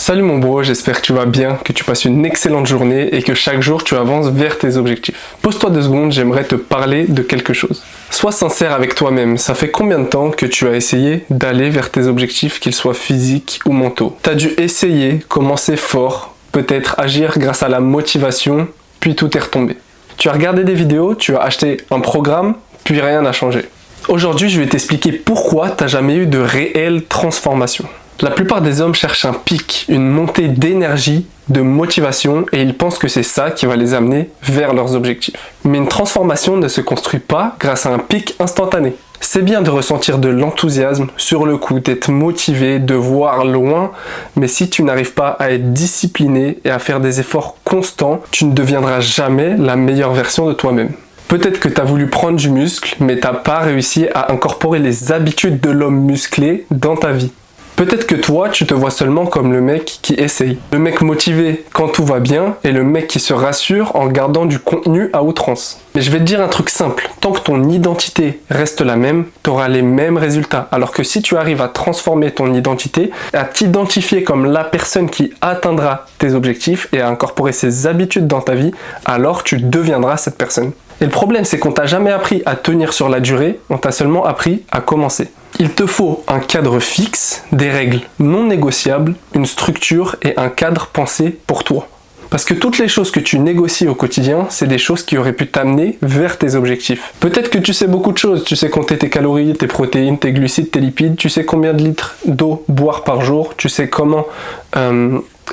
Salut mon bro, j'espère que tu vas bien, que tu passes une excellente journée et que chaque jour tu avances vers tes objectifs. Pose-toi 2 secondes, j'aimerais te parler de quelque chose. Sois sincère avec toi-même, ça fait combien de temps que tu as essayé d'aller vers tes objectifs, qu'ils soient physiques ou mentaux? T'as dû essayer, commencer fort, peut-être agir grâce à la motivation, puis tout est retombé. Tu as regardé des vidéos, tu as acheté un programme, puis rien n'a changé. Aujourd'hui, je vais t'expliquer pourquoi t'as jamais eu de réelle transformation. La plupart des hommes cherchent un pic, une montée d'énergie, de motivation et ils pensent que c'est ça qui va les amener vers leurs objectifs. Mais une transformation ne se construit pas grâce à un pic instantané. C'est bien de ressentir de l'enthousiasme sur le coup, d'être motivé, de voir loin, mais si tu n'arrives pas à être discipliné et à faire des efforts constants, tu ne deviendras jamais la meilleure version de toi-même. Peut-être que tu as voulu prendre du muscle, mais tu n'as pas réussi à incorporer les habitudes de l'homme musclé dans ta vie. Peut-être que toi, tu te vois seulement comme le mec qui essaye. Le mec motivé quand tout va bien et le mec qui se rassure en gardant du contenu à outrance. Mais je vais te dire un truc simple. Tant que ton identité reste la même, tu auras les mêmes résultats. Alors que si tu arrives à transformer ton identité, à t'identifier comme la personne qui atteindra tes objectifs et à incorporer ses habitudes dans ta vie, alors tu deviendras cette personne. Et le problème, c'est qu'on t'a jamais appris à tenir sur la durée, on t'a seulement appris à commencer. Il te faut un cadre fixe, des règles non négociables, une structure et un cadre pensé pour toi. Parce que toutes les choses que tu négocies au quotidien, c'est des choses qui auraient pu t'amener vers tes objectifs. Peut-être que tu sais beaucoup de choses, tu sais compter tes calories, tes protéines, tes glucides, tes lipides, tu sais combien de litres d'eau boire par jour, tu sais comment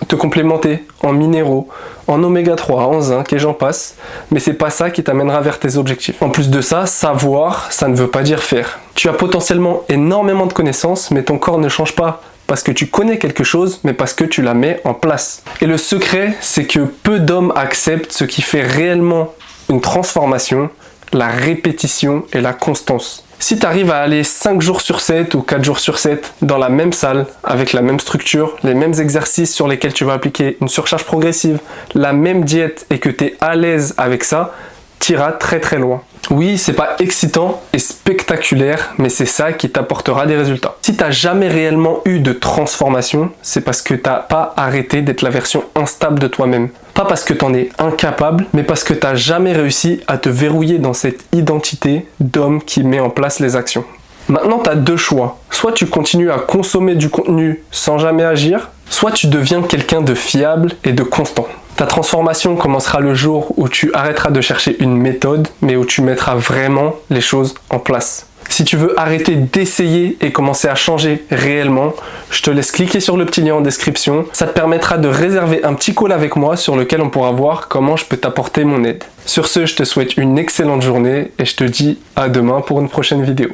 te complémenter en minéraux, en oméga 3, en zinc et j'en passe, mais c'est pas ça qui t'amènera vers tes objectifs. En plus de ça, savoir, ça ne veut pas dire faire. Tu as potentiellement énormément de connaissances, mais ton corps ne change pas parce que tu connais quelque chose, mais parce que tu la mets en place. Et le secret, c'est que peu d'hommes acceptent ce qui fait réellement une transformation, la répétition et la constance. Si tu arrives à aller 5 jours sur 7 ou 4 jours sur 7 dans la même salle, avec la même structure, les mêmes exercices sur lesquels tu vas appliquer une surcharge progressive, la même diète et que tu es à l'aise avec ça, tu iras très très loin. Oui, c'est pas excitant et spectaculaire, mais c'est ça qui t'apportera des résultats. Si t'as jamais réellement eu de transformation, c'est parce que t'as pas arrêté d'être la version instable de toi-même. Pas parce que t'en es incapable, mais parce que t'as jamais réussi à te verrouiller dans cette identité d'homme qui met en place les actions. Maintenant, t'as 2 choix. Soit tu continues à consommer du contenu sans jamais agir, soit tu deviens quelqu'un de fiable et de constant. Ta transformation commencera le jour où tu arrêteras de chercher une méthode, mais où tu mettras vraiment les choses en place. Si tu veux arrêter d'essayer et commencer à changer réellement, je te laisse cliquer sur le petit lien en description. Ça te permettra de réserver un petit call avec moi sur lequel on pourra voir comment je peux t'apporter mon aide. Sur ce, je te souhaite une excellente journée et je te dis à demain pour une prochaine vidéo.